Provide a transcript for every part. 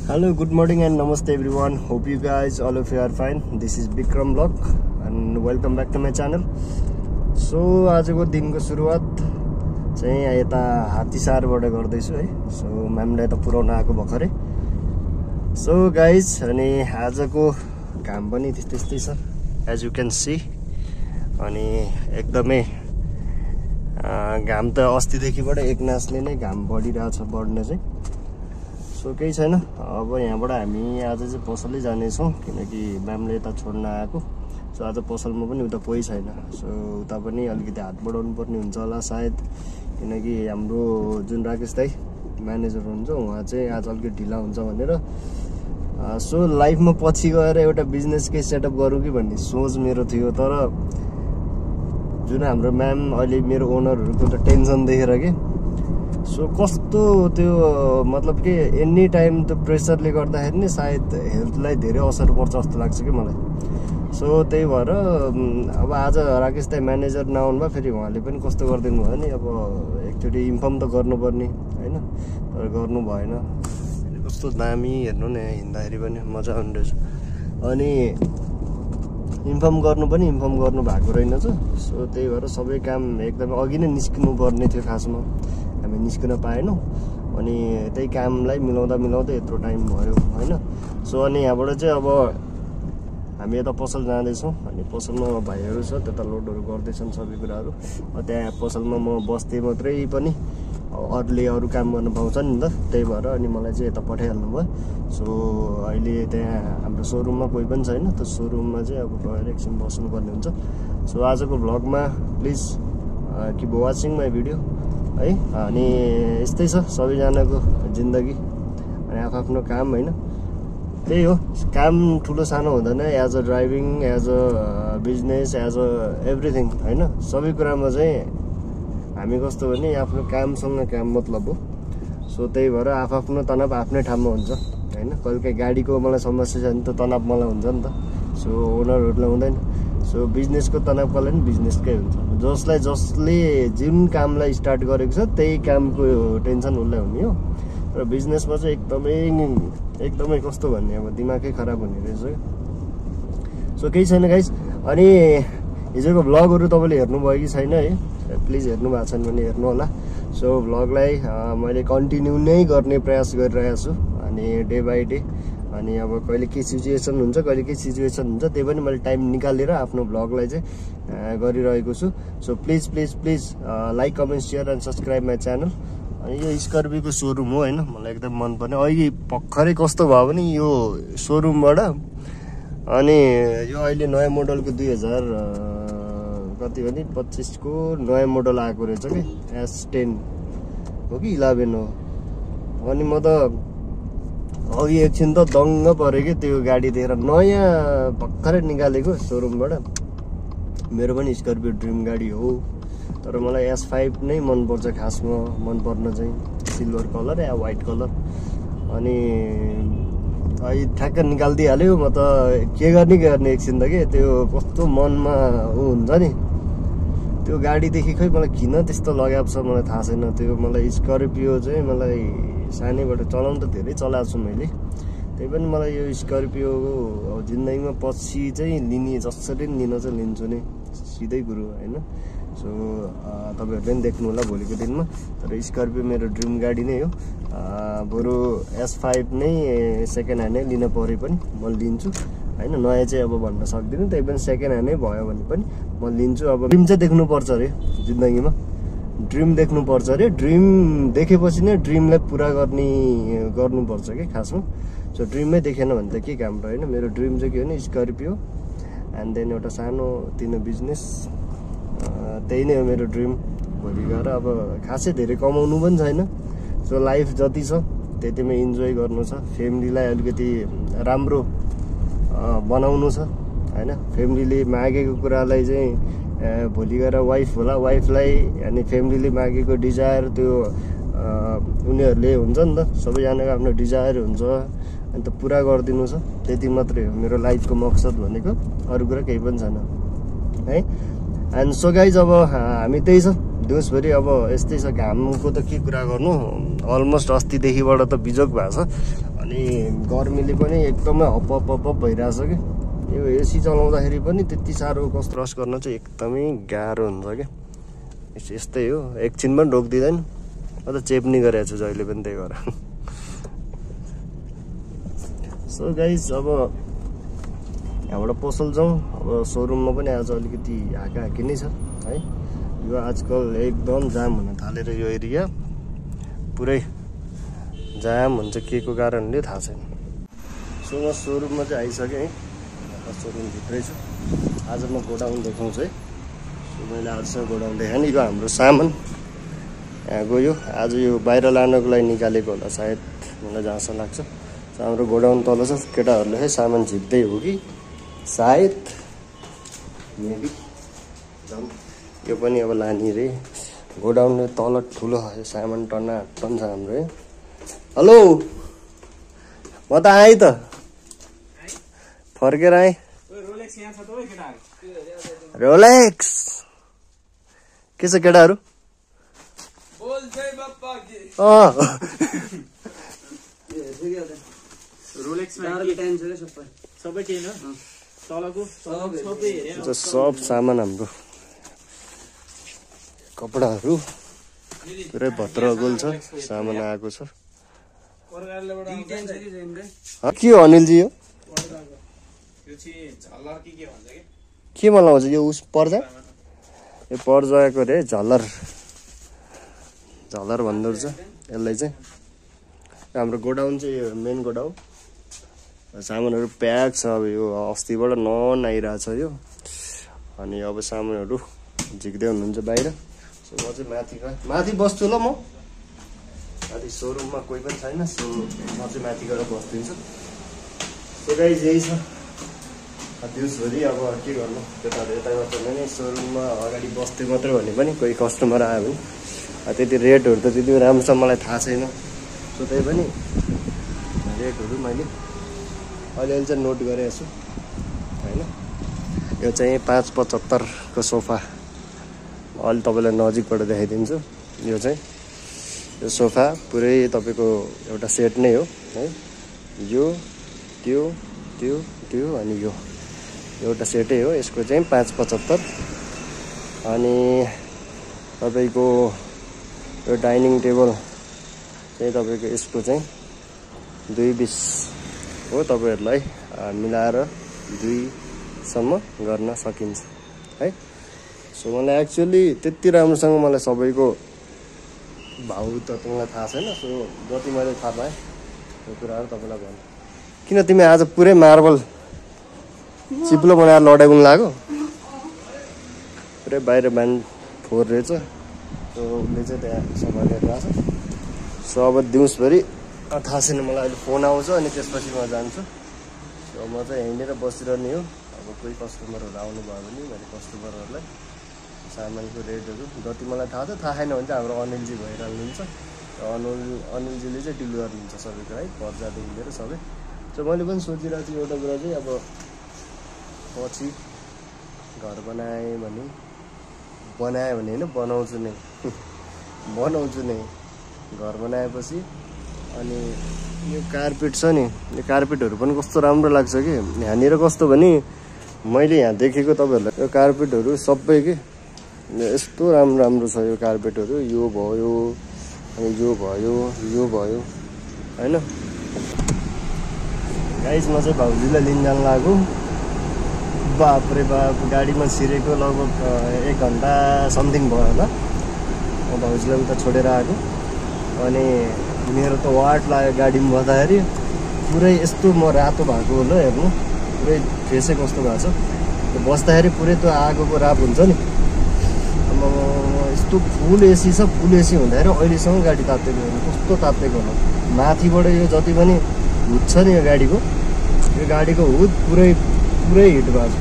Hello, good morning and namaste everyone. Hope you guys all of you are fine. This is Bikram Vlog and welcome back to my channel. So आजको दिनको सुरुवात चाहिँ यता हात्तीसारबाट गर्दैछु है. So म्यामले त पुराउन आको भर्खरै. So guys, अनि आजको घाम पनि त्यस्तै छ as you can see. अनि एकदमै घाम त अस्तिदेखिबाट एकनासले नै घाम बढिरहेछ बढ्न चाहिँ. सो केही छैन. अब यहाँबाट हामी आज चाहिँ पसलै जानेछौँ किनकि म्यामले यता छोड्न आएको. सो आज पसलमा पनि उता कोही छैन. सो उता पनि अलिकति हात बढाउनु पर्ने हुन्छ होला सायद किनकि हाम्रो जुन राकेश दाइ म्यानेजर हुनुहुन्छ उहाँ चाहिँ आज अलिकति ढिला हुन्छ भनेर. सो लाइफमा पछि गएर एउटा बिजनेसकै सेटअप गरौँ कि भन्ने सोच मेरो थियो. तर जुन हाम्रो म्याम अहिले मेरो ओनरहरूको त टेन्सन देखेर के सो कस्तो त्यो मतलब कि एनी टाइम त्यो प्रेसरले गर्दाखेरि नि सायद हेल्थलाई धेरै असर पर्छ जस्तो लाग्छ कि मलाई. सो त्यही भएर अब आज राकेश दाइ म्यानेजर नआउनु भयो फेरि उहाँले पनि कस्तो गरिदिनु भयो नि अब एकचोटि इन्फर्म त गर्नुपर्ने होइन तर गर्नु भएन. कस्तो दामी हेर्नु न हिँड्दाखेरि पनि मजा आउने रहेछ. अनि इन्फर्म गर्नु पनि इन्फर्म गर्नु भएको रहेनछ. सो त्यही भएर सबै काम एकदमै अघि नै निस्किनु पर्ने थियो खासमा हामी निस्किन पाएनौँ. अनि त्यही कामलाई मिलाउँदा यत्रो टाइम भयो होइन. सो अनि यहाँबाट चाहिँ अब हामी यता पसल जाँदैछौँ. अनि पसलमा भाइहरू छ त्यता लोडहरू गर्दैछन् सबै कुराहरू. त्यहाँ पसलमा म बस्दै मात्रै पनि अरूले अरू काम गर्न पाउँछ नि त त्यही भएर अनि मलाई चाहिँ यता पठाइहाल्नु भयो. सो अहिले त्यहाँ हाम्रो सोरुममा कोही पनि छैन. त्यो सोरुममा चाहिँ अब गएर एकछिन बस्नुपर्ने हुन्छ. सो आजको भ्लगमा please keep watching my video है. अनि यस्तै छ सबैजनाको जिन्दगी अनि आफ्नो काम होइन. त्यही हो काम ठुलो सानो हुँदैन. As a driving as a business as a everything होइन सबै कुरामा चाहिँ हामी कस्तो भने आफ्नो कामसँग काम मतलब हो. सो त्यही भएर आफ्नो तनाव आफ्नै ठाउँमा हुन्छ होइन. कहिलेकाहीँ गाडीको मलाई समस्या छ भने त तनाव मलाई हुन्छ नि त. सो ओनरहरूलाई हुँदैन. सो बिजनेसको तनाव कसलाई पनि बिजनेसकै हुन्छ. जसले जुन कामलाई स्टार्ट गरेको छ त्यही कामको टेन्सन उसलाई हुने हो. र बिजनेसमा चाहिँ एकदमै कस्तो भन्ने अब दिमागै खराब हुने रहेछ. सो केही छैन गाइस. अनि हिजोको भ्लगहरू तपाईँले हेर्नुभयो कि छैन है प्लिज हेर्नु भएको छैन भने हेर्नु होला. सो भ्लगलाई मैले कन्टिन्यू नै गर्ने प्रयास गरिरहेको छु. अनि डे बाई डे अनि अब कहिले के सिचुएसन हुन्छ कहिले के सिचुएसन हुन्छ त्यही पनि मैले टाइम निकालेर आफ्नो भ्लगलाई चाहिँ गरिरहेको छु. So please like comment share and subscribe my channel. अनि यो स्कर्पियोको सोरुम हो होइन मलाई एकदम मनपर्ने. अहिले भर्खरै कस्तो भयो भने यो सोरुमबाट अनि यो अहिले नयाँ मोडलको 2000 कति भने 25 को नयाँ मोडल आएको रहेछ कि S10 हो कि 11 हो. अनि म त अघि एकछिन त दङ्ग पऱ्यो कि त्यो गाडी देखेर नयाँ भर्खरै निकालेको सोरुमबाट. मेरो पनि स्कर्पियो ड्रिम गाडी हो तर मलाई S5 नै मनपर्छ खासमा. मनपर्न चाहिँ सिल्भर कलर या व्हाइट कलर. अनि अहिले ठ्याक्क निकालिदिइहाल्यो. म त के गर्ने एकछिन त के त्यो कस्तो मनमा हुन्छ नि त्यो गाडीदेखि खै मलाई किन त्यस्तो लगाएको छ मलाई थाहा छैन. त्यो मलाई स्कर्पियो चाहिँ मलाई सानैबाट चलाउनु त धेरै चलाएको छु मैले. त्यही पनि मलाई यो स्कर्पियो जिन्दगीमा पछि चाहिँ लिने जसरी लिन चाहिँ लिन्छु नै सिधै कुरो होइन. सो तपाईँहरूले पनि देख्नु होला भोलिको दिनमा. तर स्कर्पियो मेरो ड्रिम गाडी नै हो. बरु S5 नै सेकेन्ड ह्यान्ड नै लिन परे पनि म लिन्छु होइन. नयाँ चाहिँ अब भन्न सक्दिनँ त्यही पनि सेकेन्ड ह्यान्ड नै भयो भने पनि म लिन्छु. अब ड्रिम चाहिँ देख्नुपर्छ अरे जिन्दगीमा. ड्रिम देख्नुपर्छ अरे. ड्रिम देखेपछि नै ड्रिमलाई पुरा गर्नुपर्छ कि खासमा. सो ड्रिममै देखेन भने त के काम र होइन. मेरो ड्रिम चाहिँ के हो भने स्कर्पियो एन्ड देन एउटा सानो तिनो बिजनेस. त्यही नै हो मेरो ड्रिम. भोलि गएर अब खासै धेरै कमाउनु पनि छैन. सो लाइफ जति छ त्यतिमै इन्जोय गर्नु छ. फ्यामिलीलाई अलिकति राम्रो बनाउनु छ होइन. फ्यामिलीले मागेको कुरालाई चाहिँ भोलि गएर वाइफ होला वाइफलाई अनि फ्यामिलीले मागेको डिजायर त्यो उनीहरूले हुन्छ नि त सबैजनाको आफ्नो डिजायर हुन्छ अनि त पुरा गरिदिनु छ. त्यति मात्रै हो मेरो लाइफको मकसद भनेको. अरू कुरा केही पनि छैन है. एन्ड सो गाइज अब हामी त्यही छ दिउँसभरि अब यस्तै छ. घामको त के कुरा गर्नु अलमोस्ट अस्तिदेखिबाट त बिजोग भएको छ. अनि गर्मीले पनि एकदमै हप भइरहेछ कि यो एसी चलाउँदाखेरि पनि त्यति साह्रो कस्तो रस गर्न चाहिँ एकदमै गाह्रो हुन्छ क्या यस्तै हो एकछिन पनि रोक्दिँदैन म त चेप्ने गरेको छु जहिले पनि त्यही भएर सो गाइज अब यहाँबाट पसल जाउँ अब सोरुममा पनि आज अलिकति हाकाहाकी नै छ है यो आजकल एकदम जाम हुन थालेर यो एरिया पुरै जाम हुन्छ के को कारणले थाहा छैन सो म सोरुममा चाहिँ आइसकेँ है सोरुम भित्रै छु आज म गोडाउन देखाउँछु है सो मैले आजसम्म गोडाउन देखाएँ नि यो हाम्रो सामान यहाँ गयो आज यो बाहिर लानको लागि निकालेको होला सायद मलाई जहाँसम्म लाग्छ हाम्रो गोडाउन तल छ केटाहरूले है सामान झिक्दै हो कि सायद मेबी यो पनि अब लाने रे गोडाउन तल ठुलो सामान टन्न छ हाम्रो है हेलो म त आएँ त फर्केर आएँ रोलेक्स के छ केटाहरू सब सामान हाम्रो कपडाहरू पुरै भत्रगोल छ सामान आएको छ के हो अनिलजी यो केमा लाउँछ यो उस पर्जा यो पर्जाको रे झलर झलर भन्दो रहेछ यसलाई चाहिँ हाम्रो गोडाउन चाहिँ यो मेन गोडाउन सामानहरू प्याक छ अब यो अस्तिबाट नन आइरहेछ यो अनि अब सामानहरू झिक्दै हुनुहुन्छ बाहिर सो म चाहिँ माथि बस्छु ल म माथि सोरुममा कोही पनि छैन सो म चाहिँ माथि गएर बस्दिन्छु सो गाइज यही छ दिउँसभरि अब के गर्नु त्यताबाट यता मात्र नै सोरुममा अगाडि बस्थ्यो मात्रै भने पनि कोही कस्टमर आयो भने त्यति रेटहरू त त्यति राम्रोसँग मलाई थाहा छैन सो त्यही पनि रेटहरू मैले अलिअलि चाहिँ नोट गरेको छु होइन यो चाहिँ 575 को सोफा अलि तपाईँलाई नजिकबाट देखाइदिन्छु यो चाहिँ यो सोफा पुरै तपाईँको एउटा सेट नै हो है यो त्यो त्यो त्यो अनि यो एउटा सेटै हो यसको चाहिँ 575 अनि तपाईँको यो डाइनिङ टेबल चाहिँ तपाईँको यसको चाहिँ 220 हो तपाईँहरूलाई मिलाएर 2 सम्म गर्न सकिन्छ है सो मलाई एक्चुअली त्यति राम्रोसँग मलाई सबैको भाउ त तपाईँलाई थाहा छैन सो जति मैले थाहा पाएँ त्यो कुराहरू तपाईँलाई भन्नु किन तिमी आज पुरै मार्बल चिप्लो बनाएर लडाइदिनु लाग्यो पुरै बाहिर बिहान फोहोर रहेछ सो उसले चाहिँ त्यहाँ सम्हालेर आएको छ सो अब दिउँसभरि थाहा छैन मलाई अहिले फोन आउँछ अनि त्यसपछि म जान्छु सो म चाहिँ हिँडेर बसिरहने हो अब कोही कस्टमरहरू आउनुभयो भने मैले कस्टमरहरूलाई सामानको रेटहरू जति मलाई थाहा छ थाहा छैन भने चाहिँ हाम्रो अनिलजी भइरहनुहुन्छ अनिलजीले चाहिँ डिल गर्नुहुन्छ सबैको है पर्जादेखि लिएर सबै सो मैले पनि सोचिरहेको छु एउटा कुरा चाहिँ अब पछि घर बनाएँ भने होइन बनाउँछु नै बनाउँछु नै घर बनाएपछि अनि यो कार्पेट छ नि यो कार्पेटहरू पनि कस्तो राम्रो लाग्छ कि यहाँनिर कस्तो भने मैले यहाँ देखेको तपाईँहरूलाई यो कार्पेटहरू सबै के यस्तो राम्रो छ यो कार्पेटहरू यो भयो अनि यो भयो होइन गाइस म चाहिँ भाउजूलाई लिन जान लाग्यो बापरे बाप गाडीमा छिरेको लगभग 1 घन्टा समथिङ भयो होला म भाउजूलाई उता छोडेर आएको अनि मेरो त वाट लाग्यो गाडीमा बस्दाखेरि पुरै यस्तो म रातो भएको होला हेर्नु पुरै फेसै कस्तो भएको छ बस्दाखेरि पुरै त्यो आगोको राप हुन्छ नि यस्तो फुल एसी छ फुल एसी हुँदाखेरि अहिलेसम्म गाडी तातेको होइन कस्तो तातेको होला माथिबाट यो जति पनि हुड छ नि यो गाडीको हुड पुरै हिट भएको छ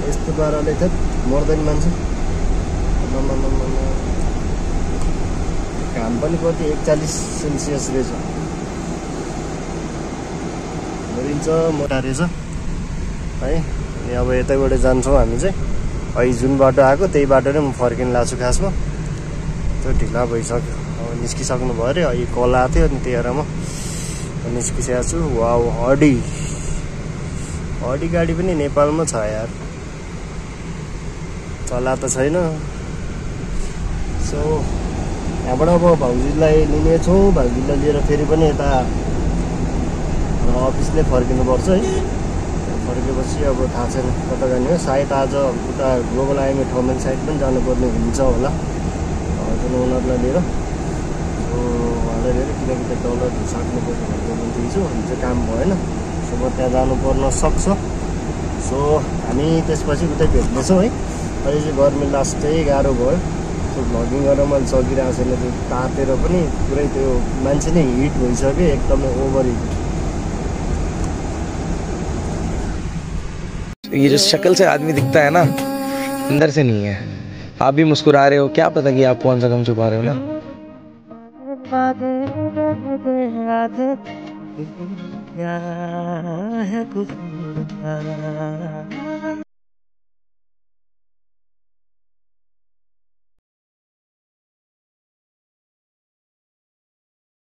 यस्तो पाराले त मर्दैन मान्छे घाम पनि कति 41 सेल्सियस रहेछ मरिन्छ मोटा रहेछ है अनि अब यतैबाट जान्छौँ हामी चाहिँ अहिले जुन बाटो आएको त्यही बाटो नै म फर्किन लाग्छु खासमा त्यो ढिला भइसक्यो अब निस्किसक्नु भयो अरे। यो कल आएको थियो अनि त्यही म निस्किसकेको छु। वाउ, हडी गाडी पनि नेपालमा छ यार, चला त छैन। सो यहाँबाट अब भाउजूलाई लिनेछौँ। भाउजूलाई लिएर फेरि पनि यता अफिसले फर्किनुपर्छ है। फर्केपछि अब थाहा छैन कता जाने हो। सायद आज उता ग्लोबल आइएमए ठमेल साइड पनि जानुपर्ने हुन्छ होला जुन ओनरलाई लिएर, उहाँलाई लिएर, किनकि त्यो डलर सक्नुपर्ने भनेको पनि थिएछु, अनि चाहिँ काम भएन। सो म त्यहाँ जानुपर्न सक्छ। सो हामी त्यसपछि उतै भेट्नेछौँ है। अहिले चाहिँ गर्मी लास्टै गाह्रो भयो। सो भ्लगिङ गरेर मैले सकिरहेको छैन, त्यो तातेर पनि पुरै त्यो मान्छे नै हिट भइसक्यो, एकदमै ओभर हिट। ये जो शक्ल से आदमी दिखता है ना, अंदर से नहीं है। आप भी मुस्कुरा रहे हो, क्या पता कि आप कौन सा गम छुपा रहे हो ना।